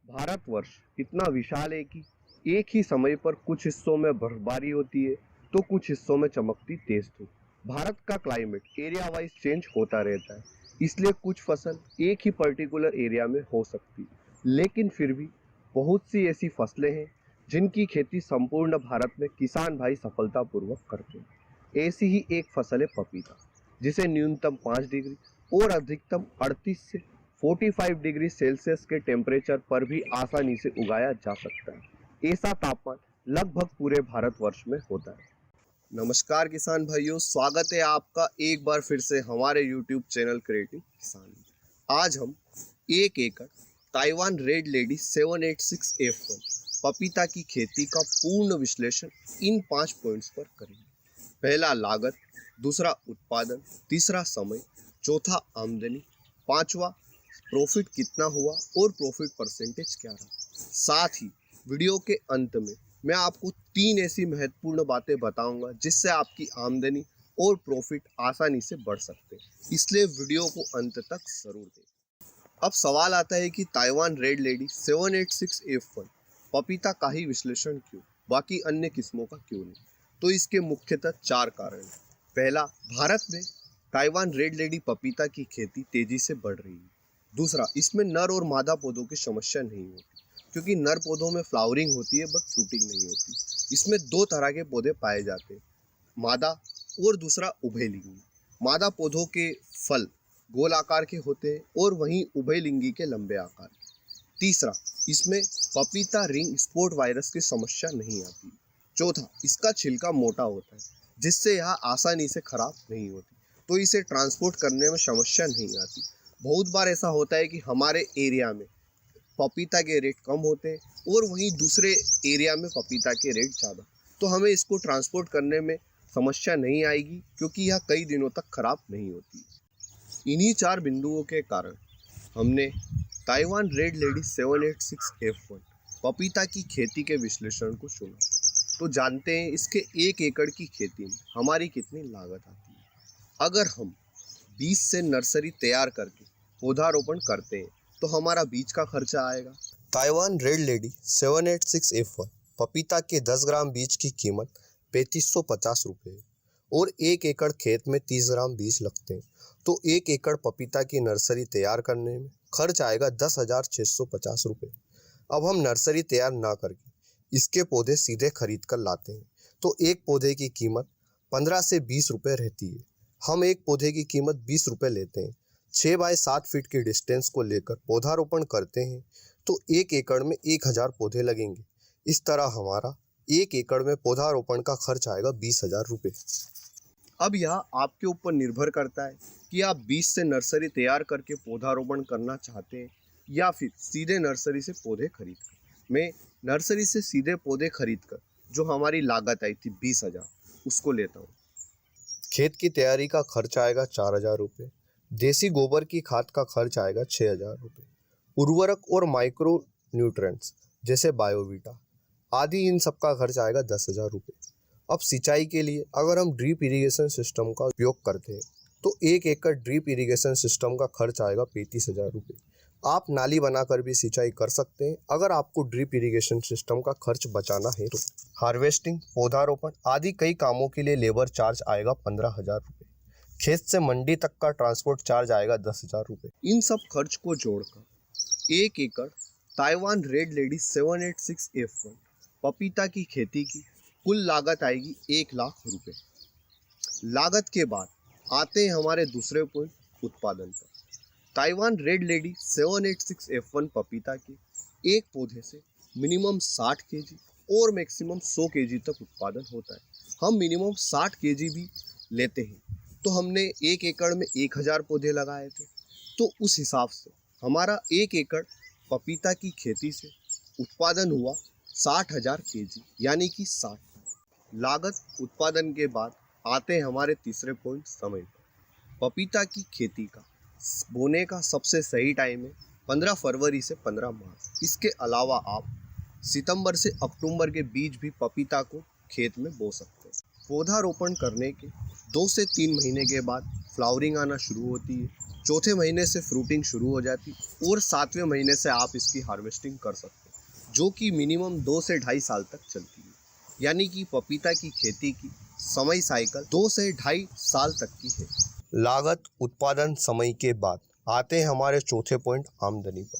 भारतवर्ष इतना विशाल है कि एक ही समय पर कुछ हिस्सों में बर्फबारी होती है तो कुछ हिस्सों में चमकती तेज धूप। भारत का क्लाइमेट एरिया वाइज चेंज होता रहता है, इसलिए कुछ फसल एक ही पर्टिकुलर एरिया में हो सकती है, लेकिन फिर भी बहुत सी ऐसी फसलें हैं जिनकी खेती संपूर्ण भारत में किसान भाई सफलतापूर्वक करते हैं। ऐसी ही एक फसल है पपीता, जिसे न्यूनतम 5 डिग्री और अधिकतम 38 से 45 डिग्री सेल्सियस के टेम्परेचर पर भी आसानी से उगाया जा सकता है। ऐसा तापमान लगभग पूरे भारतवर्ष में होता है। नमस्कार किसान भाइयों, स्वागत है आपका एक बार फिर से हमारे YouTube चैनल क्रिएटिव किसान में। आज हम 1 एकड़ ताइवान रेड लेडी 786F1 पपीता की खेती का पूर्ण विश्लेषण इन 5 पॉइंट्स पर करेंगे। पहला लागत, दूसरा उत्पादन, तीसरा समय, चौथा आमदनी, पांचवा प्रॉफिट कितना हुआ और प्रॉफिट परसेंटेज क्या रहा। साथ ही वीडियो के अंत में मैं आपको 3 ऐसी महत्वपूर्ण बातें बताऊंगा जिससे आपकी आमदनी और प्रॉफिट आसानी से बढ़ सकते हैं, इसलिए वीडियो को अंत तक जरूर देखें। अब सवाल आता है कि ताइवान रेड लेडी 786F1 पपीता का ही विश्लेषण क्यों, बाकी अन्य किस्मों का क्यों नहीं? तो इसके मुख्यतः 4 कारण हैं। पहला, भारत में ताइवान रेड लेडी पपीता की खेती तेजी से बढ़ रही है। दूसरा, इसमें नर और मादा पौधों की समस्या नहीं होती, क्योंकि नर पौधों में फ्लावरिंग होती है बट फ्रूटिंग नहीं होती। इसमें 2 तरह के पौधे पाए जाते हैं, मादा और दूसरा उभयलिंगी। मादा पौधों के फल गोल आकार के होते हैं और वहीं उभयलिंगी के लंबे आकार। तीसरा, इसमें पपीता रिंग स्पॉट वायरस की समस्या नहीं आती। चौथा, इसका छिलका मोटा होता है जिससे यह आसानी से खराब नहीं होती, तो इसे ट्रांसपोर्ट करने में समस्या नहीं आती। बहुत बार ऐसा होता है कि हमारे एरिया में पपीता के रेट कम होते हैं और वहीं दूसरे एरिया में पपीता के रेट ज़्यादा, तो हमें इसको ट्रांसपोर्ट करने में समस्या नहीं आएगी क्योंकि यह कई दिनों तक खराब नहीं होती। इन्हीं 4 बिंदुओं के कारण हमने ताइवान रेड लेडी 786F1 पपीता की खेती के विश्लेषण को चुना। तो जानते हैं इसके 1 एकड़ की खेती में हमारी कितनी लागत आती है। अगर हम बीज से नर्सरी तैयार करके पौधारोपण करते हैं तो हमारा बीज का खर्चा आएगा। ताइवान रेड लेडी 786F1 पपीता के 10 ग्राम बीज की कीमत 3550 रुपये है और 1 एकड़ खेत में 30 ग्राम बीज लगते हैं, तो 1 एकड़ पपीता की नर्सरी तैयार करने में खर्च आएगा 10,650 रुपये। अब हम नर्सरी तैयार ना करके इसके पौधे सीधे खरीद कर लाते हैं, तो एक पौधे की कीमत 15 से 20 रुपये रहती है। हम एक पौधे की कीमत 20 रुपये लेते हैं, 6 बाय 7 फीट के डिस्टेंस को लेकर पौधारोपण करते हैं तो 1 एकड़ में 1000 पौधे लगेंगे। इस तरह हमारा 1 एकड़ में पौधारोपण का खर्च आएगा 20,000 रुपये। अब यह आपके ऊपर निर्भर करता है कि आप बीज से नर्सरी तैयार करके पौधारोपण करना चाहते हैं या फिर सीधे नर्सरी से पौधे खरीद कर। मैं नर्सरी से सीधे पौधे खरीद कर जो हमारी लागत आई थी 20,000, उसको लेता हूँ। खेत की तैयारी का खर्च आएगा 4,000 रुपये। देसी गोबर की खाद का खर्च आएगा 6,000 रुपये। उर्वरक और माइक्रो न्यूट्रेंट्स जैसे बायोवीटा आदि, इन सब का खर्च आएगा 10,000 रुपये। अब सिंचाई के लिए अगर हम ड्रिप इरिगेशन सिस्टम का उपयोग करते हैं तो 1 एकड़ ड्रिप इरिगेशन सिस्टम का खर्च आएगा 35,000 रुपये। आप नाली बनाकर भी सिंचाई कर सकते हैं अगर आपको ड्रिप इरिगेशन सिस्टम का खर्च बचाना है तो। हार्वेस्टिंग, पौधारोपण आदि कई कामों के लिए लेबर चार्ज आएगा 15,000 रुपये। खेत से मंडी तक का ट्रांसपोर्ट चार्ज आएगा 10,000 रुपये। इन सब खर्च को जोड़कर 1 एकड़ ताइवान रेड लेडी 786F1 पपीता की खेती की कुल लागत आएगी 1 लाख रुपये। लागत के बाद आते हैं हमारे दूसरे पॉइंट, उत्पादन पर। ताइवान रेड लेडी 786F1 पपीता के एक पौधे से मिनिमम 60 केजी और मैक्सिमम 100 केजी तक उत्पादन होता है। हम मिनिमम 60 केजी भी लेते हैं, तो हमने 1 एकड़ में 1000 पौधे लगाए थे, तो उस हिसाब से हमारा 1 एकड़ पपीता की खेती से उत्पादन हुआ 60,000 केजी, यानी कि 60। लागत उत्पादन के बाद आते हैं हमारे तीसरे पॉइंट, समय पर। पपीता की खेती का बोने का सबसे सही टाइम है 15 फरवरी से 15 मार्च। इसके अलावा आप सितंबर से अक्टूबर के बीच भी पपीता को खेत में बो सकते हैं। पौधारोपण करने के 2 से 3 महीने के बाद फ्लावरिंग आना शुरू होती है चौथे महीने से फ्रूटिंग शुरू हो जाती और 7वें महीने से आप इसकी हार्वेस्टिंग कर सकते हैं, जो कि मिनिमम 2 से 2.5 साल तक चलती है। यानी कि पपीता की खेती की समय साइकिल 2 से 2.5 साल तक की है। लागत उत्पादन समय के बाद आते हैं हमारे चौथे पॉइंट, आमदनी पर।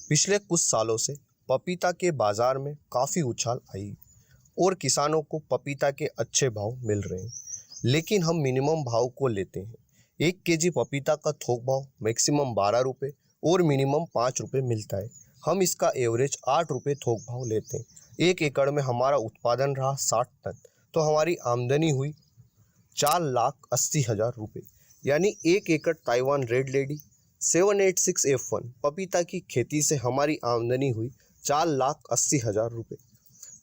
पिछले कुछ सालों से पपीता के बाजार में काफ़ी उछाल आई और किसानों को पपीता के अच्छे भाव मिल रहे हैं, लेकिन हम मिनिमम भाव को लेते हैं। 1 केजी पपीता का थोक भाव मैक्सिमम 12 रुपये और मिनिमम 5 रुपये मिलता है। हम इसका एवरेज 8 रुपये थोक भाव लेते हैं। 1 एकड़ में हमारा उत्पादन रहा 60 टन, तो हमारी आमदनी हुई 4,80,000 रुपये। यानी 1 एकड़ ताइवान रेड लेडी 786F1 पपीता की खेती से हमारी आमदनी हुई 4,80,000 रुपये।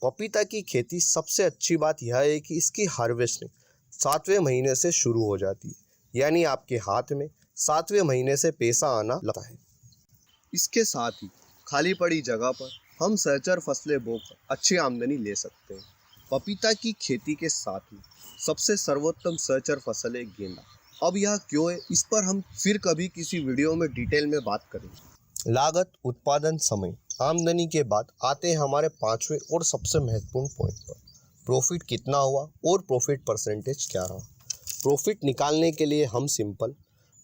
पपीता की खेती सबसे अच्छी बात यह है कि इसकी हार्वेस्टिंग 7वें महीने से शुरू हो जाती है, यानी आपके हाथ में 7वें महीने से पैसा आना लगता है। इसके साथ ही खाली पड़ी जगह पर हम सहचर फसलें बोकर अच्छी आमदनी ले सकते हैं। पपीता की खेती के साथ में सबसे सर्वोत्तम सहचर फसल है गेंदा। अब यह क्यों है, इस पर हम फिर कभी किसी वीडियो में डिटेल में बात करेंगे। लागत उत्पादन समय आमदनी के बाद आते हैं हमारे 5वें और सबसे महत्वपूर्ण पॉइंट पर, प्रॉफिट कितना हुआ और प्रॉफिट परसेंटेज क्या रहा। प्रॉफिट निकालने के लिए हम सिंपल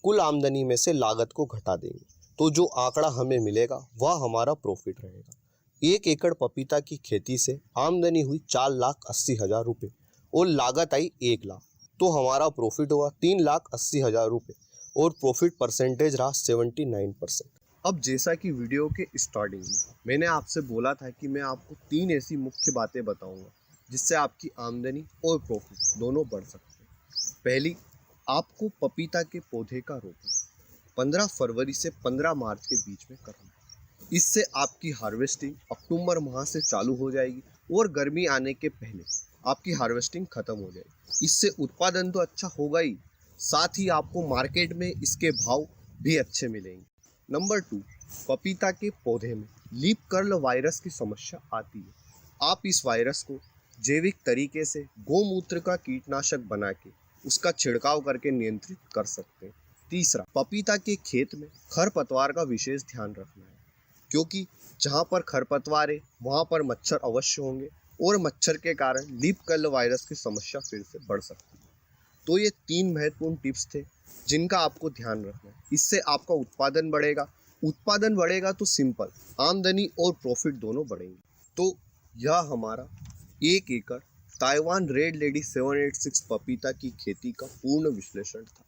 कुल आमदनी में से लागत को घटा देंगे, तो जो आंकड़ा हमें मिलेगा वह हमारा प्रॉफिट रहेगा। 1 एकड़ पपीता की खेती से आमदनी हुई 4,80,000 रुपये और लागत आई 1 लाख, तो हमारा प्रॉफिट हुआ 3,80,000 रुपये और प्रॉफिट परसेंटेज रहा 79%। अब जैसा कि वीडियो के स्टार्टिंग में मैंने आपसे बोला था कि मैं आपको 3 ऐसी मुख्य बातें बताऊंगा जिससे आपकी आमदनी और प्रॉफिट दोनों बढ़ सकते हैं। पहली, आपको पपीता के पौधे का रोपण 15 फरवरी से 15 मार्च के बीच में करना। इससे आपकी हार्वेस्टिंग अक्टूबर माह से चालू हो जाएगी और गर्मी आने के पहले आपकी हार्वेस्टिंग खत्म हो जाएगी। इससे उत्पादन तो अच्छा होगा ही, साथ ही आपको मार्केट में इसके भाव भी अच्छे मिलेंगे। नंबर 2, पपीता के पौधे में लीफ कर्ल वायरस की समस्या आती है। आप इस वायरस को जैविक तरीके से गौमूत्र का कीटनाशक बना के उसका छिड़काव करके नियंत्रित कर सकते हैं। तीसरा, पपीता के खेत में खरपतवार का विशेष ध्यान रखना है, क्योंकि जहाँ पर खरपतवार है वहाँ पर मच्छर अवश्य होंगे और मच्छर के कारण लीफ कर्ल वायरस की समस्या फिर से बढ़ सकती है। तो ये 3 महत्वपूर्ण टिप्स थे जिनका आपको ध्यान रखना है। इससे आपका उत्पादन बढ़ेगा। उत्पादन बढ़ेगा तो सिंपल आमदनी और प्रॉफिट दोनों बढ़ेंगे। तो यह हमारा 1 एकड़ ताइवान रेड लेडी 786 पपीता की खेती का पूर्ण विश्लेषण था।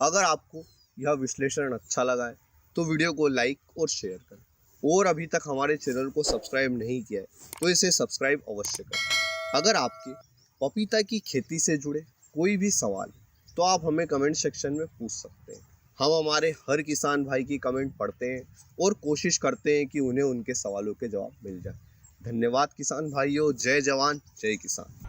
अगर आपको यह विश्लेषण अच्छा लगा है तो वीडियो को लाइक और शेयर करें, और अभी तक हमारे चैनल को सब्सक्राइब नहीं किया है तो इसे सब्सक्राइब अवश्य करें। अगर आपके पपीता की खेती से जुड़े कोई भी सवाल है तो आप हमें कमेंट सेक्शन में पूछ सकते हैं। हम हमारे हर किसान भाई की कमेंट पढ़ते हैं और कोशिश करते हैं कि उन्हें उनके सवालों के जवाब मिल जाए। धन्यवाद किसान भाइयों। जय जवान जय किसान।